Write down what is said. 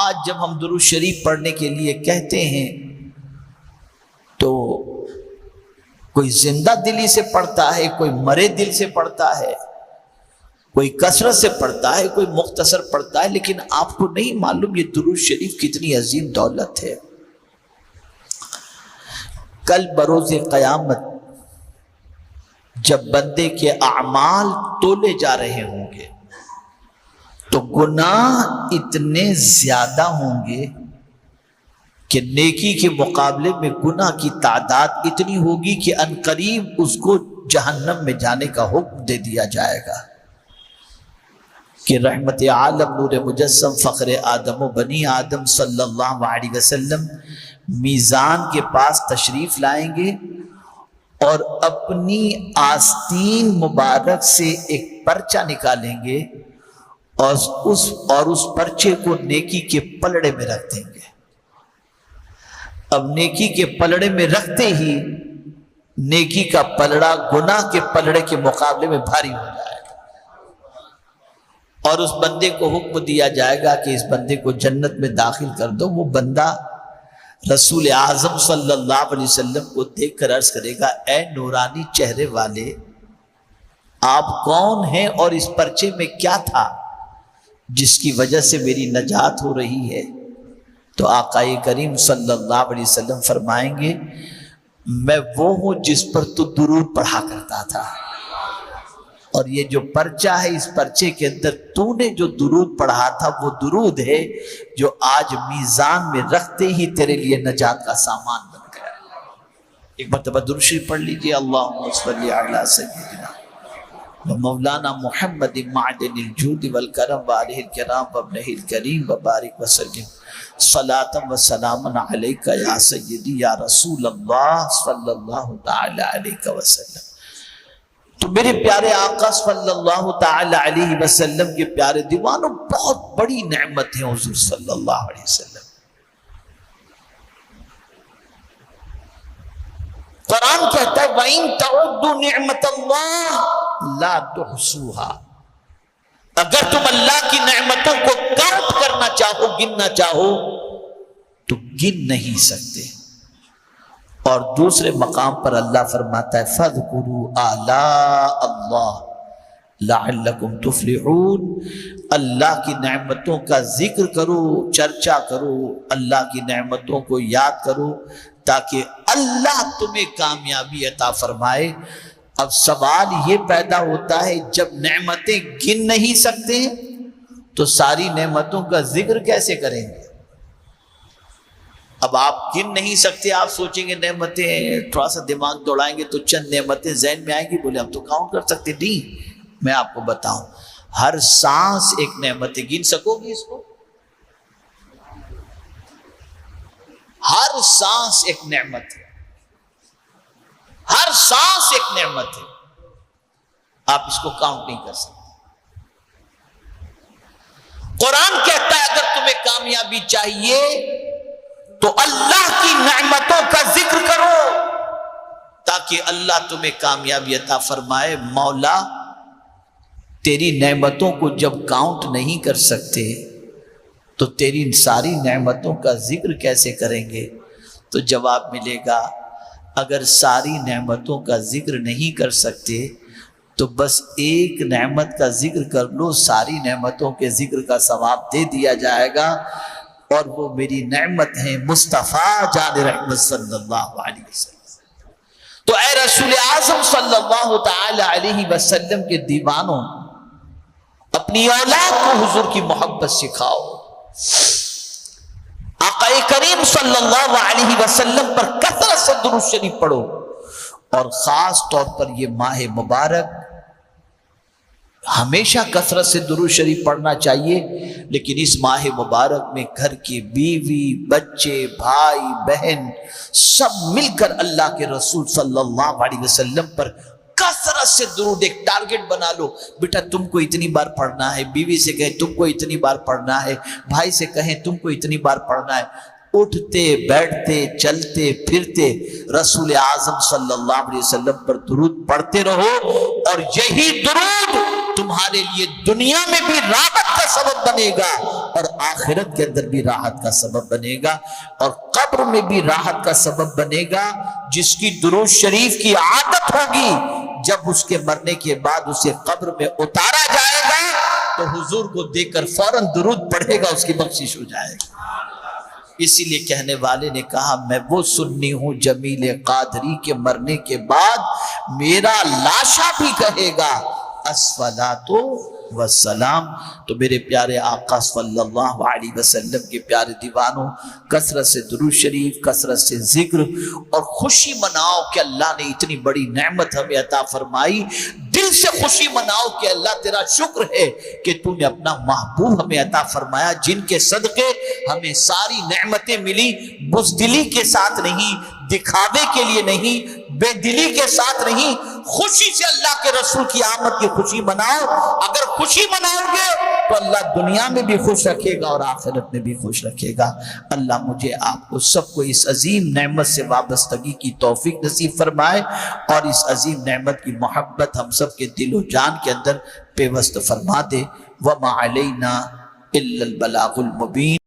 آج جب ہم درود شریف پڑھنے کے لیے کہتے ہیں تو کوئی زندہ دلی سے پڑھتا ہے، کوئی مرے دل سے پڑھتا ہے، کوئی کثرت سے پڑھتا ہے، کوئی مختصر پڑھتا ہے، لیکن آپ کو نہیں معلوم یہ درود شریف کتنی عظیم دولت ہے۔ کل بروز قیامت جب بندے کے اعمال تولے جا رہے ہوں گے تو گناہ اتنے زیادہ ہوں گے کہ نیکی کے مقابلے میں گناہ کی تعداد اتنی ہوگی کہ عنقریب اس کو جہنم میں جانے کا حکم دے دیا جائے گا کہ رحمت عالم نور مجسم فخر آدم و بنی آدم صلی اللہ علیہ وسلم میزان کے پاس تشریف لائیں گے اور اپنی آستین مبارک سے ایک پرچہ نکالیں گے اور اس پرچے کو نیکی کے پلڑے میں رکھ دیں گے۔ اب نیکی کے پلڑے میں رکھتے ہی نیکی کا پلڑا گناہ کے پلڑے کے مقابلے میں بھاری ہو جائے گا اور اس بندے کو حکم دیا جائے گا کہ اس بندے کو جنت میں داخل کر دو۔ وہ بندہ رسول اعظم صلی اللہ علیہ وسلم کو دیکھ کر عرض کرے گا، اے نورانی چہرے والے، آپ کون ہیں اور اس پرچے میں کیا تھا جس کی وجہ سے میری نجات ہو رہی ہے؟ تو آقا کریم صلی اللہ علیہ وسلم فرمائیں گے، میں وہ ہوں جس پر تو درود پڑھا کرتا تھا، اور یہ جو پرچہ ہے اس پرچے کے اندر تو نے جو درود پڑھا تھا وہ درود ہے جو آج میزان میں رکھتے ہی تیرے لیے نجات کا سامان بن گیا ہے۔ ایک مرتبہ درود شریف پڑھ لیجئے، اللہم صلی علی سیدنا مولانا محمد معدن الجود والکرم وآلہ الکرام وابنہ الکریم وبارک وسلم صلاة و سلام علیکہ یا سیدی یا رسول اللہ صلی اللہ تعالی علیہ وسلم۔ تو میرے پیارے آقا صلی اللہ تعالی علیہ وسلم کے پیارے دیوانوں، بہت بڑی نعمت ہے حضور صلی اللہ علیہ وسلم۔ قرآن کہتا ہے وَإِن تَعُدُّوا نِعْمَةَ اللَّهِ لَا تُحْصُوهَا، اگر تم اللہ کی نعمتوں کو کاؤنٹ کرنا چاہو، گننا چاہو تو گن نہیں سکتے۔ اور دوسرے مقام پر اللہ فرماتا ہے فَاذْكُرُوا آلَاءَ اللَّهِ لَعَلَّكُمْ تُفْلِحُونَ، اللہ کی نعمتوں کا ذکر کرو، چرچا کرو، اللہ کی نعمتوں کو یاد کرو تاکہ اللہ تمہیں کامیابی عطا فرمائے۔ اب سوال یہ پیدا ہوتا ہے جب نعمتیں گن نہیں سکتے تو ساری نعمتوں کا ذکر کیسے کریں گے؟ اب آپ گن نہیں سکتے، آپ سوچیں گے نعمتیں، تھوڑا سا دماغ دوڑائیں گے تو چند نعمتیں ذہن میں آئیں گی، بولے ہم تو کاؤنٹ کر سکتے نہیں۔ میں آپ کو بتاؤں، ہر سانس ایک نعمت ہے، گن سکو گی اس کو؟ ہر سانس ایک نعمت ہے، ہر سانس ایک نعمت ہے، آپ اس کو کاؤنٹ نہیں کر سکتے۔ قرآن کہتا ہے اگر تمہیں کامیابی چاہیے تو اللہ کی نعمتوں کا ذکر کرو تاکہ اللہ تمہیں کامیابی عطا فرمائے۔ مولا تیری نعمتوں کو جب کاؤنٹ نہیں کر سکتے تو تیری ساری نعمتوں کا ذکر کیسے کریں گے؟ تو جواب ملے گا اگر ساری نعمتوں کا ذکر نہیں کر سکتے تو بس ایک نعمت کا ذکر کر لو، ساری نعمتوں کے ذکر کا ثواب دے دیا جائے گا، اور وہ میری نعمت ہے مصطفیٰ جان رحمت صلی اللہ علیہ وسلم۔ تو اے رسول اعظم صلی اللہ تعالی علیہ وسلم کے دیوانوں، اپنی اولاد کو حضور کی محبت سکھاؤ، آقا کریم صلی اللہ علیہ وسلم پر کثرت سے درود شریف پڑھو، اور خاص طور پر یہ ماہ مبارک ہمیشہ کثرت سے درود شریف پڑھنا چاہیے، لیکن اس ماہ مبارک میں گھر کی بیوی، بچے، بھائی، بہن سب مل کر اللہ کے رسول صلی اللہ علیہ وسلم پر کثرت سے درود، ایک ٹارگٹ بنا لو، بیٹا تم کو اتنی بار پڑھنا ہے، بیوی سے کہیں تم کو اتنی بار پڑھنا ہے، بھائی سے کہیں تم کو اتنی بار پڑھنا ہے، اٹھتے بیٹھتے چلتے پھرتے رسول اعظم صلی اللہ علیہ وسلم پر درود پڑھتے رہو، اور یہی درود تمہارے لیے دنیا میں بھی راحت کا سبب بنے گا اور آخرت کے اندر بھی راحت کا سبب بنے گا، اور قبر میں بھی راحت کا سبب بنے گا۔ جس کی درود شریف کی عادت ہوگی، جب اس کے مرنے کے بعد اسے قبر میں اتارا جائے گا تو حضور کو دیکھ کر فوراً درود پڑھے گا، اس کی بخشش ہو جائے گی۔ اسی لیے کہنے والے نے کہا میں وہ سنی ہوں جمیل قادری کے مرنے کے بعد میرا لاشا بھی کہے گا الصلاۃ والسلام۔ تو میرے پیارے آقا صلی اللہ علیہ وسلم کے پیارے دیوانوں، کثرت سے درود شریف، کثرت سے ذکر، اور خوشی مناؤ کہ اللہ نے اتنی بڑی نعمت ہمیں عطا فرمائی۔ دل سے خوشی مناؤ کہ اللہ تیرا شکر ہے کہ تو نے اپنا محبوب ہمیں عطا فرمایا، جن کے صدقے ہمیں ساری نعمتیں ملی، بزدلی کے ساتھ نہیں، دکھاوے کے لیے نہیں، بے دلی کے ساتھ نہیں، خوشی سے اللہ کے رسول کی آمد کی خوشی مناؤ۔ اگر خوشی مناؤ گے تو اللہ دنیا میں بھی خوش رکھے گا اور آخرت میں بھی خوش رکھے گا۔ اللہ مجھے آپ کو سب کو اس عظیم نعمت سے وابستگی کی توفیق نصیب فرمائے، اور اس عظیم نعمت کی محبت ہم سب کے دل و جان کے اندر پیوست فرما دے۔ وَمَا عَلَيْنَا إِلَّا الْبَلَاغُ الْمُبِينُ۔